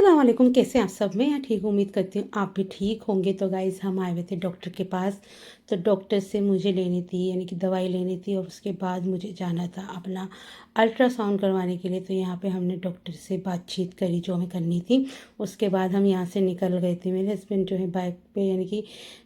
अस्सलाम वालेकुम। कैसे हैं आप सब? मैं यहाँ ठीक हूँ, उम्मीद करती हूँ आप भी ठीक होंगे। तो गाइज़ हम आए हुए थे डॉक्टर के पास। तो डॉक्टर से मुझे लेनी थी, यानी कि दवाई लेनी थी, और उसके बाद मुझे जाना था अपना अल्ट्रासाउंड करवाने के लिए। तो यहाँ पे हमने डॉक्टर से बातचीत करी जो हमें करनी थी। उसके बाद हम यहाँ से निकल गए थे। मेरे हस्बैंड जो है बाइक पे, यानी कि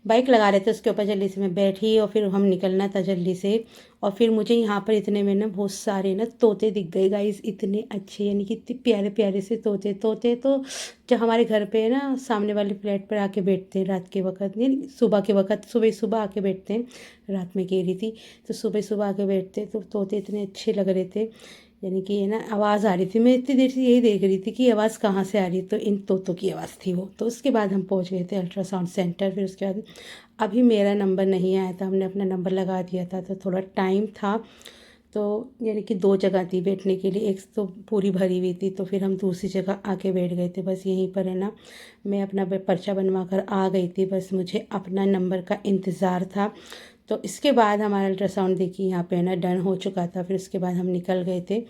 बाइक लगा रहे थे, उसके ऊपर जल्दी से मैं बैठी और फिर हम निकलना था जल्दी से। और फिर मुझे यहाँ पर इतने में ना बहुत सारे ना तोते दिख गए गाइस, इतने अच्छे, यानी कि इतने प्यारे प्यारे से तोते। तोते तो जो हमारे घर पे है ना, सामने वाले फ्लैट पर आके बैठते हैं रात के वक्त, यानी सुबह के वक्त, सुबह सुबह आके बैठते हैं। रात में कह रही थी, तो सुबह सुबह आके बैठते तो तोते इतने अच्छे लग रहे थे। यानी कि है ना, आवाज़ आ रही थी। मैं इतनी देर से यही देख रही थी कि आवाज़ कहाँ से आ रही है, तो इन तोतों की आवाज़ थी वो। तो उसके बाद हम पहुँच गए थे अल्ट्रासाउंड सेंटर। फिर उसके बाद अभी मेरा नंबर नहीं आया था, हमने अपना नंबर लगा दिया था, तो थोड़ा टाइम था। तो यानी कि दो जगह थी बैठने के लिए, एक तो पूरी भरी हुई थी, तो फिर हम दूसरी जगह आके बैठ गए थे। बस यहीं पर है ना, मैं अपना पर्चा बनवा कर आ गई थी, बस मुझे अपना नंबर का इंतज़ार था। तो इसके बाद हमारा अल्ट्रासाउंड देखिए यहाँ पे ना डन हो चुका था। फिर उसके बाद हम निकल गए थे।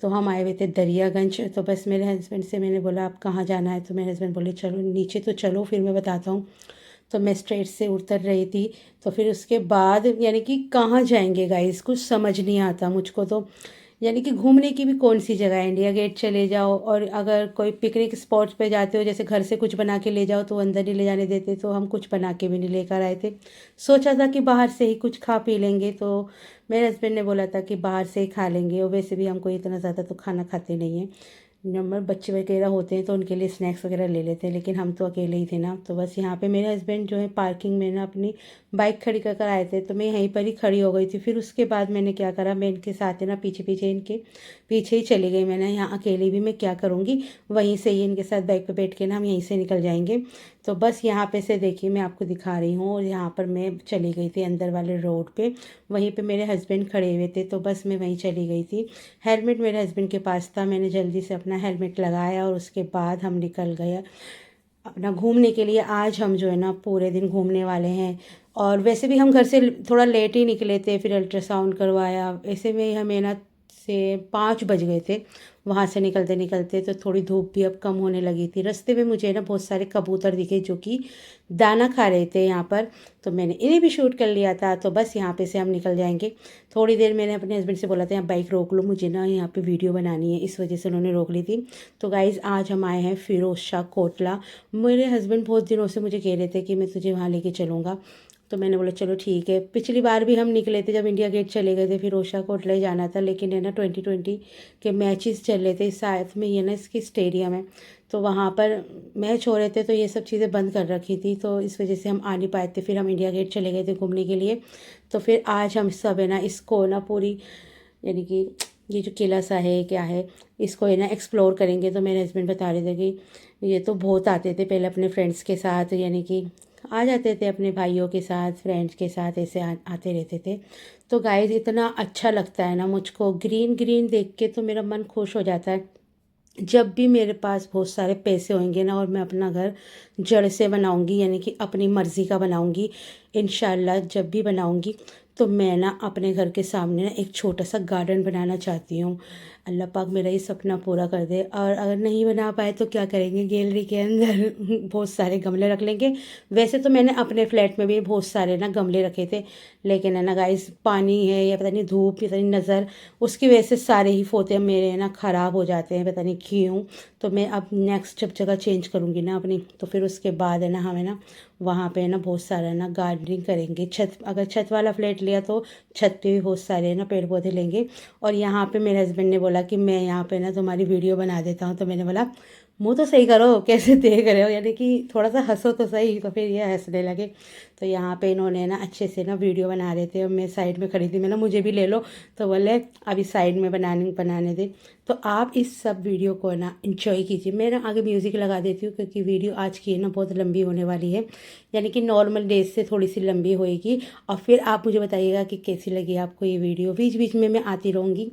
तो हम आए हुए थे दरियागंज। तो बस मेरे हस्बैंड से मैंने बोला आप कहाँ जाना है, तो मेरे हस्बैंड बोले चलो नीचे तो चलो, फिर मैं बताता हूँ। तो मैं स्ट्रेट से उतर रही थी। तो फिर उसके बाद यानी कि कहाँ जाएंगे गाइस, कुछ समझ नहीं आता मुझको। तो यानी कि घूमने की भी कौन सी जगह है, इंडिया गेट चले जाओ, और अगर कोई पिकनिक स्पॉट पे जाते हो, जैसे घर से कुछ बना के ले जाओ तो अंदर नहीं ले जाने देते, तो हम कुछ बना के भी नहीं लेकर आए थे। सोचा था कि बाहर से ही कुछ खा पी लेंगे, तो मेरे हस्बैंड ने बोला था कि बाहर से ही खा लेंगे, और वैसे भी हम कोई इतना ज़्यादा तो खाना खाते नहीं हैं। नंबर बच्चे वगैरह होते हैं तो उनके लिए स्नैक्स वगैरह ले लेते हैं, लेकिन हम तो अकेले ही थे ना। तो बस यहाँ पे मेरे हस्बैंड जो है पार्किंग में ना अपनी बाइक खड़ी कर कर आए थे, तो मैं यहीं पर ही खड़ी हो गई थी। फिर उसके बाद मैंने क्या करा, मैं इनके साथ है ना पीछे पीछे इनके पीछे ही चली गई। मैंने यहाँ अकेली भी मैं क्या करूँगी, वहीं से ही इनके साथ बाइक पर बैठ के ना हम यहीं से निकल जाएंगे। तो बस यहाँ पे से देखिए मैं आपको दिखा रही हूँ, और यहाँ पर मैं चली गई थी अंदर वाले रोड पे। वहीं पे मेरे हस्बैंड खड़े हुए थे, तो बस मैं वहीं चली गई थी। हेलमेट मेरे हस्बैंड के पास था, मैंने जल्दी से अपना हेलमेट लगाया, और उसके बाद हम निकल गए अपना घूमने के लिए। आज हम जो है ना पूरे दिन घूमने वाले हैं। और वैसे भी हम घर से थोड़ा लेट ही निकले थे, फिर अल्ट्रासाउंड करवाया। ऐसे में हमें ना से 5 बज गए थे वहाँ से निकलते निकलते। तो थोड़ी धूप भी अब कम होने लगी थी। रास्ते में मुझे ना बहुत सारे कबूतर दिखे जो कि दाना खा रहे थे यहाँ पर, तो मैंने इन्हें भी शूट कर लिया था। तो बस यहाँ पे से हम निकल जाएंगे। थोड़ी देर मैंने अपने हस्बैंड से बोला था यहाँ बाइक रोक लो, मुझे ना यहाँ पे वीडियो बनानी है, इस वजह से उन्होंने रोक ली थी। तो गाइज़ आज हम आए हैं फिरोज शाह कोटला। मेरे हस्बैंड बहुत दिनों से मुझे कह रहे थे कि मैं तुझे वहाँ लेके चलूँगा। तो मैंने बोला चलो ठीक है। पिछली बार भी हम निकले थे जब इंडिया गेट चले गए थे, फिर ओशा कोटला ही जाना था, लेकिन है ना 2020 के मैचेस चल रहे थे साथ में, ये ना इसकी स्टेडियम है, तो वहाँ पर मैच हो रहे थे, तो ये सब चीज़ें बंद कर रखी थी, तो इस वजह से हम आ नहीं पाए थे। फिर हम इंडिया गेट चले गए थे घूमने के लिए। तो फिर आज हम सब है ना इसको ना पूरी, यानी कि ये जो किला सा है क्या है, इसको है ना एक्सप्लोर करेंगे। तो मेरे हस्बैंड बता रहे थे कि ये तो बहुत आते थे पहले अपने फ्रेंड्स के साथ, यानी कि आ जाते थे अपने भाइयों के साथ, फ्रेंड्स के साथ, ऐसे आते रहते थे। तो गाइस इतना अच्छा लगता है ना मुझको, ग्रीन ग्रीन देख के तो मेरा मन खुश हो जाता है। जब भी मेरे पास बहुत सारे पैसे होंगे ना, और मैं अपना घर जड़ से बनाऊंगी, यानी कि अपनी मर्ज़ी का बनाऊंगी इंशाल्लाह, जब भी बनाऊंगी, तो मैं ना अपने घर के सामने ना एक छोटा सा गार्डन बनाना चाहती हूँ। अल्लाह पाक मेरा ये सपना पूरा कर दे। और अगर नहीं बना पाए तो क्या करेंगे, गैलरी के अंदर बहुत सारे गमले रख लेंगे। वैसे तो मैंने अपने फ्लैट में भी बहुत सारे ना गमले रखे थे, लेकिन है ना गाइस पानी है या पता नहीं धूप, पता नहीं नज़र, उसकी वजह से सारे ही पौधे मेरे है ना ख़राब हो जाते हैं, पता नहीं क्यों। तो मैं अब नेक्स्ट जब जगह चेंज करूँगी ना अपनी, तो फिर उसके बाद है ना हमें ना वहाँ पे ना बहुत सारा ना गार्डनिंग करेंगे। छत, अगर छत वाला फ्लैट लिया तो छत पे भी बहुत सारे ना पेड़ पौधे लेंगे। और यहाँ पे मेरे हस्बैंड ने बोला कि मैं यहाँ पे ना तुम्हारी वीडियो बना देता हूँ। तो मैंने बोला मुँह तो सही करो, कैसे देख रहे हो, यानी कि थोड़ा सा हंसो तो सही। तो फिर ये हंसने लगे। तो यहाँ पे इन्होंने ना अच्छे से ना वीडियो बना रहे थे, और मैं साइड में खड़ी थी, मैं ना मुझे भी ले लो, तो बोले अभी साइड में बनाने दे। तो आप इस सब वीडियो को ना इंजॉय कीजिए। मैं ना आगे म्यूज़िक लगा देती हूँ, क्योंकि वीडियो आज की है ना बहुत लंबी होने वाली है, यानी कि नॉर्मल डेज से थोड़ी सी लंबी होएगी। और फिर आप मुझे बताइएगा कि कैसी लगी आपको ये वीडियो। बीच बीच में मैं आती रहूँगी।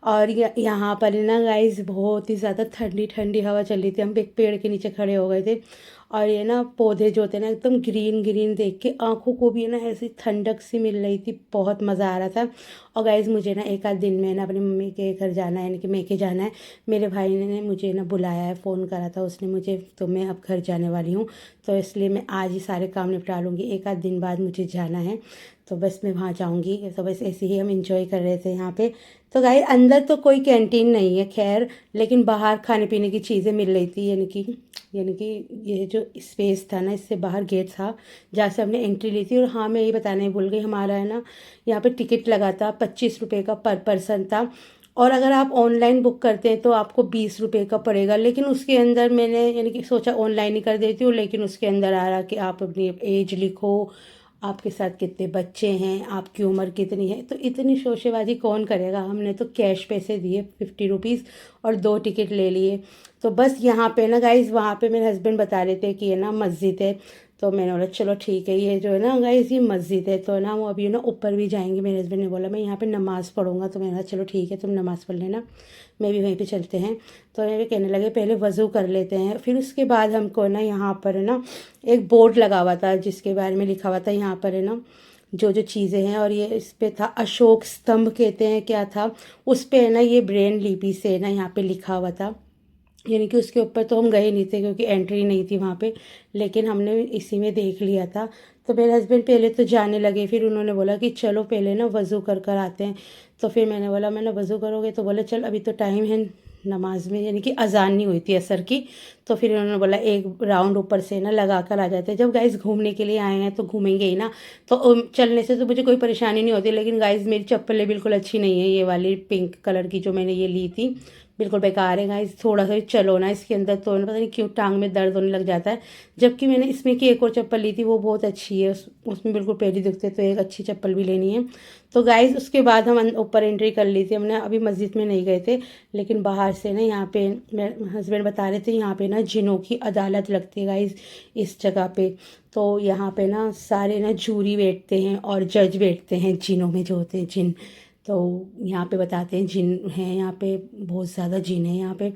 और यहाँ पर ना गाइस बहुत ही ज़्यादा ठंडी ठंडी हवा चल रही थी। हम एक पेड़ के नीचे खड़े हो गए थे और ये ना पौधे जो थे ना एकदम ग्रीन ग्रीन देख के आंखों को भी ना ऐसी ठंडक सी मिल रही थी, बहुत मज़ा आ रहा था। और गाइस मुझे ना एक आध दिन में ना अपनी मम्मी के घर जाना है, यानी कि मेके जाना है। मेरे भाई ने मुझे ना बुलाया है, फ़ोन करा था उसने मुझे, तो मैं अब घर जाने वाली हूँ। तो इसलिए मैं आज ही सारे काम निपटा लूँगी, एक आध दिन बाद मुझे जाना है। तो बस मैं वहाँ जाऊँगी। तो बस ऐसे ही हम इंजॉय कर रहे थे यहाँ पे। तो गाइस अंदर तो कोई कैंटीन नहीं है खैर, लेकिन बाहर खाने पीने की चीज़ें मिल रही थी, यानी कि ये जो स्पेस था ना, इससे बाहर गेट था जहाँ से हमने एंट्री ली थी। और हाँ, मैं ये बताना ही भूल गई, हमारा है ना यहाँ पे टिकट लगा था 25 रुपये का पर पर्सन था। और अगर आप ऑनलाइन बुक करते हैं तो आपको 20 रुपये का पड़ेगा। लेकिन उसके अंदर मैंने यानी कि सोचा ऑनलाइन ही कर देती हूँ, लेकिन उसके अंदर आ रहा कि आप अपनी एज लिखो, आपके साथ कितने बच्चे हैं, आपकी उम्र कितनी है। तो इतनी शोशेबाजी कौन करेगा, हमने तो कैश पैसे दिए 50 रुपीज़ और 2 टिकट ले लिए। तो बस यहाँ पे ना गाइज, वहाँ पे मेरे हस्बैंड बता रहे थे कि ये ना मस्जिद है। तो मैंने बोला चलो ठीक है, ये जो है ना गाइज ये मस्जिद है। तो ना वो अभी ना ऊपर भी जाएंगे। मेरे हस्बैंड ने बोला मैं यहाँ पे नमाज़ पढ़ूंगा। तो मैंने कहा चलो ठीक है, तुम नमाज़ पढ़ लेना, मैं भी वहीं पे चलते हैं। तो मेरे कहने लगे पहले वज़ू कर लेते हैं, फिर उसके बाद हमको ना यहाँ पर है ना एक बोर्ड लगा हुआ था जिसके बारे में लिखा हुआ था यहाँ पर है ना जो जो चीज़ें हैं। और ये इस पे था अशोक स्तंभ कहते हैं क्या था, उस पे है ना ये ब्रेन लिपि से ना यहाँ पे लिखा हुआ था। यानी कि उसके ऊपर तो हम गए नहीं थे क्योंकि एंट्री नहीं थी वहाँ पे, लेकिन हमने इसी में देख लिया था। तो मेरे हस्बैंड पहले तो जाने लगे, फिर उन्होंने बोला कि चलो पहले ना वज़ू कर कर आते हैं। तो फिर मैंने बोला मैंने वज़ू करोगे, तो बोले चल अभी तो टाइम है नमाज में, यानी कि अजान नहीं हुई थी असर की। तो फिर उन्होंने बोला एक राउंड ऊपर से ना लगा कर आ जाते हैं। जब गाइस घूमने के लिए आए हैं तो घूमेंगे ही ना, तो चलने से तो मुझे कोई परेशानी नहीं होती। लेकिन गाइस मेरी चप्पलें बिल्कुल अच्छी नहीं है, ये वाली पिंक कलर की जो मैंने ये ली थी बिल्कुल बेकार है गाइस। थोड़ा सा भी चलो ना इसके अंदर तो ना पता नहीं क्यों टांग में दर्द होने लग जाता है। जबकि मैंने इसमें की एक और चप्पल ली थी, वो बहुत अच्छी है, उसमें बिल्कुल पैर ही दिखते, तो एक अच्छी चप्पल भी लेनी है। तो गाइस उसके बाद हम ऊपर एंट्री कर ली थी हमने, अभी मस्जिद में नहीं गए थे। लेकिन बाहर से ना यहाँ पे मेरे हस्बैंड बता रहे थे यहाँ पे ना जिनों की अदालत लगती है गाइस इस जगह पे। तो यहाँ पे ना सारे ना जूरी बैठते हैं और जज बैठते हैं, जिनों में जो होते हैं जिन। तो यहाँ पे बताते हैं जिन हैं यहाँ पे, बहुत ज़्यादा जिन है यहाँ पे।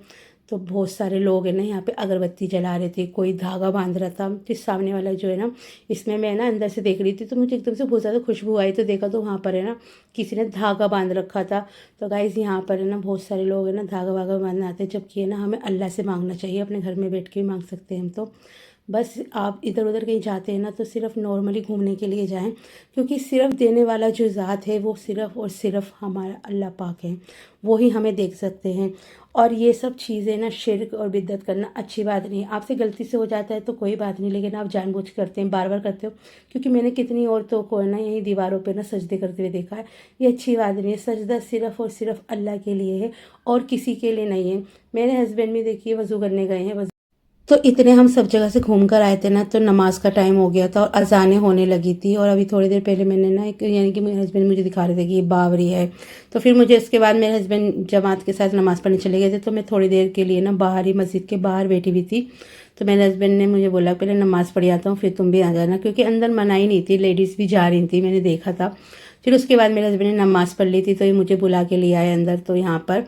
तो बहुत सारे लोग हैं ना यहाँ पे अगरबत्ती जला रहे थे, कोई धागा बांध रहा था। तो सामने वाला जो है ना, इसमें मैं ना अंदर से देख रही थी तो मुझे एकदम से बहुत ज़्यादा खुशबू आई। तो देखा तो वहाँ पर है ना किसी ने धागा बांध रखा था। तो गाइज़ यहाँ पर है ना बहुत सारे लोग हैं ना धागा वागा बांधने आते हैं, जबकि है ना हमें अल्लाह से मांगना चाहिए, अपने घर में बैठ के भी मांग सकते हैं हम तो। बस आप इधर उधर कहीं जाते हैं ना तो सिर्फ नॉर्मली घूमने के लिए जाएं, क्योंकि सिर्फ देने वाला जो ज़ात है वो सिर्फ और सिर्फ हमारा अल्लाह पाक है, वो ही हमें देख सकते हैं। और ये सब चीज़ें ना शिर्क और बिद्दत करना अच्छी बात नहीं है। आपसे गलती से हो जाता है तो कोई बात नहीं, लेकिन आप जानबूझ के करते हैं, बार बार करते हो। क्योंकि मैंने कितनी औरतों को है ना यही दीवारों पे ना सजदे करते हुए देखा है, ये अच्छी बात नहीं है। सजदा सिर्फ और सिर्फ अल्लाह के लिए है और किसी के लिए नहीं है। मेरे हस्बैंड भी देखिए वज़ू करने गए हैं, तो इतने हम सब जगह से घूम कर आए थे ना, तो नमाज का टाइम हो गया था और अजानें होने लगी थी। और अभी थोड़ी देर पहले मैंने ना एक, यानी कि मेरे हस्बैंड मुझे दिखा रहे थे कि ये बावरी है। तो फिर मुझे उसके बाद मेरे हस्बैंड जमात के साथ नमाज़ पढ़ने चले गए थे, तो मैं थोड़ी देर के लिए ना बाहर ही मस्जिद के बाहर बैठी हुई थी। तो मेरे हस्बैंड ने मुझे बोला पहले नमाज़ पढ़ आता हूँ फिर तुम भी आ जाना, क्योंकि अंदर मनाही नहीं थी, लेडीज़ भी जा रही थी, मैंने देखा था। फिर उसके बाद मेरे हस्बैंड ने नमाज़ पढ़ ली थी, तो ये मुझे बुला के ले आए अंदर। तो यहाँ पर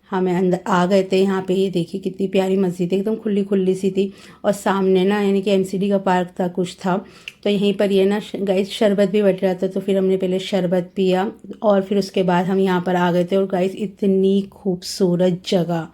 हमें अंदर आ गए थे। यहाँ पे ये देखिए कितनी प्यारी मस्जिद है, एकदम खुली खुली सी थी। और सामने ना यानी कि एमसीडी का पार्क था कुछ था। तो यहीं पर ये ना गाइस शरबत भी बट रहा था, तो फिर हमने पहले शरबत पिया और फिर उसके बाद हम यहाँ पर आ गए थे। और गाइस इतनी खूबसूरत जगह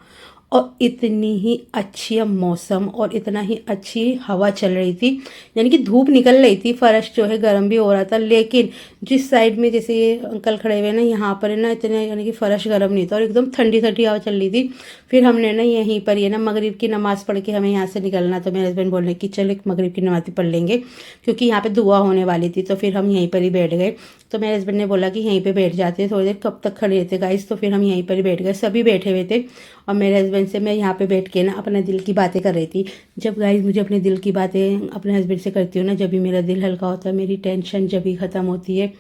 और इतनी ही अच्छी मौसम और इतना ही अच्छी हवा चल रही थी, यानी कि धूप निकल रही थी, फर्श जो है गर्म भी हो रहा था। लेकिन जिस साइड में जैसे ये अंकल खड़े हुए ना यहाँ पर है ना इतने यानी कि फ़र्श गर्म नहीं था और एकदम ठंडी ठंडी हवा चल रही थी। फिर हमने ना यहीं पर ये ना मगरिब की नमाज़ पढ़ के हमें यहाँ से निकलना। तो मेरे हस्बैंड बोल रहे कि चल एक मगरिब की नमाज़ पढ़ लेंगे, क्योंकि यहाँ पे दुआ होने वाली थी। तो फिर हम यहीं पर ही बैठ गए। तो मेरे हस्बैंड ने बोला कि यहीं पे बैठ जाते हैं थोड़ी देर, कब तक खड़े रहते गाइस। तो फिर हम यहीं पर ही बैठ गए, सभी बैठे हुए थे। और मेरे हस्बैंड से मैं यहाँ पे बैठ के ना अपने दिल की बातें कर रही थी। जब गाइस मुझे अपने दिल की बातें अपने हस्बैंड से करती हूँ ना, जब भी मेरा दिल हल्का होता है, मेरी टेंशन जब भी ख़त्म होती है।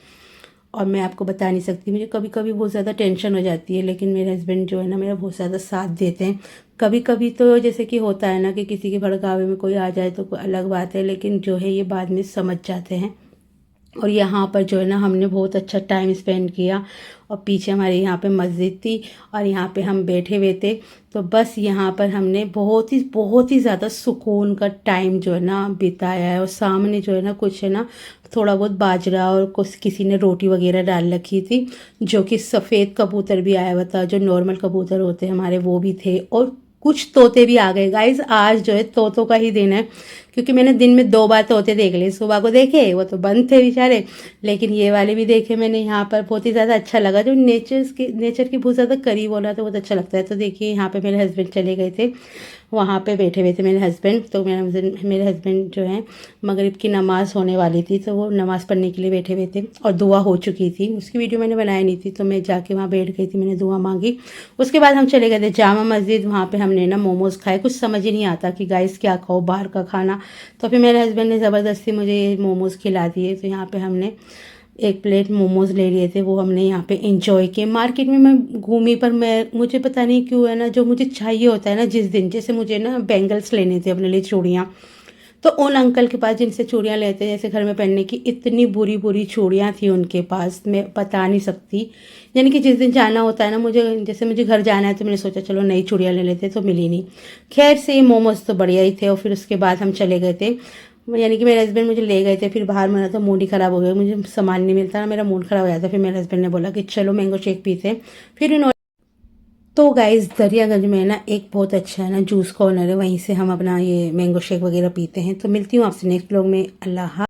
और मैं आपको बता नहीं सकती, मुझे कभी कभी बहुत ज़्यादा टेंशन हो जाती है, लेकिन मेरे हस्बैंड जो है ना मेरा बहुत ज़्यादा साथ देते हैं। कभी कभी तो जैसे कि होता है ना कि किसी के भड़कावे में कोई आ जाए तो कोई अलग बात है, लेकिन जो है ये बाद में समझ जाते हैं। और यहाँ पर जो है ना हमने बहुत अच्छा टाइम स्पेंड किया। और पीछे हमारे यहाँ पे मस्जिद थी और यहाँ पे हम बैठे हुए थे। तो बस यहाँ पर हमने बहुत ही ज़्यादा सुकून का टाइम जो है ना बिताया है। और सामने जो है ना कुछ है ना थोड़ा बहुत बाजरा और कुछ किसी ने रोटी वगैरह डाल रखी थी, जो कि सफ़ेद कबूतर भी आया हुआ था, जो नॉर्मल कबूतर होते हैं हमारे वो भी थे, और कुछ तोते भी आ गए गाइस। आज जो है तोतों का ही दिन है, क्योंकि मैंने दिन में 2 बार तोते देख लिए। सुबह को देखे वो तो बंद थे बेचारे, लेकिन ये वाले भी देखे मैंने यहाँ पर। बहुत ही ज़्यादा अच्छा लगा, जो नेचर के बहुत ज़्यादा करीब होना तो बहुत अच्छा लगता है। तो देखिए यहाँ पे मेरे हस्बैंड चले गए थे, वहाँ पे बैठे हुए थे मेरे हस्बैंड। तो मेरे हस्बैंड जो हैं मगरिब की नमाज़ होने वाली थी, तो वो नमाज़ पढ़ने के लिए बैठे हुए थे और दुआ हो चुकी थी। उसकी वीडियो मैंने बनाई नहीं थी, तो मैं जाके वहाँ बैठ गई थी, मैंने दुआ मांगी। उसके बाद हम चले गए थे जामा मस्जिद। वहाँ पे हमने ना मोमोज़ खाए। कुछ समझ ही नहीं आता कि गाइस क्या खाओ, बाहर का खाना। तो फिर मेरे हस्बैंड ने ज़बरदस्ती मुझे ये मोमोज़ खिला दिए। तो यहाँ पे हमने 1 प्लेट मोमोज़ ले लिए थे, वो हमने यहाँ पे इंजॉय किए। मार्केट में मैं घूमी, पर मुझे पता नहीं क्यों है ना, जो मुझे चाहिए होता है ना जिस दिन, जैसे मुझे ना बैंगल्स लेने थे अपने लिए, चूड़ियाँ। तो उन अंकल के पास जिनसे चूड़ियाँ लेते हैं जैसे घर में पहनने की, इतनी बुरी बुरी चूड़ियाँ थी उनके पास, मैं बता नहीं सकती। यानी कि जिस दिन जाना होता है ना मुझे, जैसे मुझे घर जाना है, तो मैंने सोचा चलो नई चूड़ियाँ ले लेते, तो मिली नहीं। खैर से मोमोज तो बढ़िया ही थे। और फिर उसके बाद हम चले गए थे, यानी कि मेरे हस्बैंड मुझे ले गए थे। फिर बाहर मेरा तो मूड ही ख़राब हो गया, मुझे सामान नहीं मिलता ना, मेरा मूड ख़राब हो जाता। फिर मेरे हस्बैंड ने बोला कि चलो मैंगो शेक पीते हैं। फिर इन्होंने, तो गाइस दरियागंज में ना एक बहुत अच्छा है ना जूस कॉर्नर है, वहीं से हम अपना ये मैंगो शेक वगैरह पीते हैं। तो मिलती हूँ आपसे नेक्स्ट व्लॉग में। अल्लाह।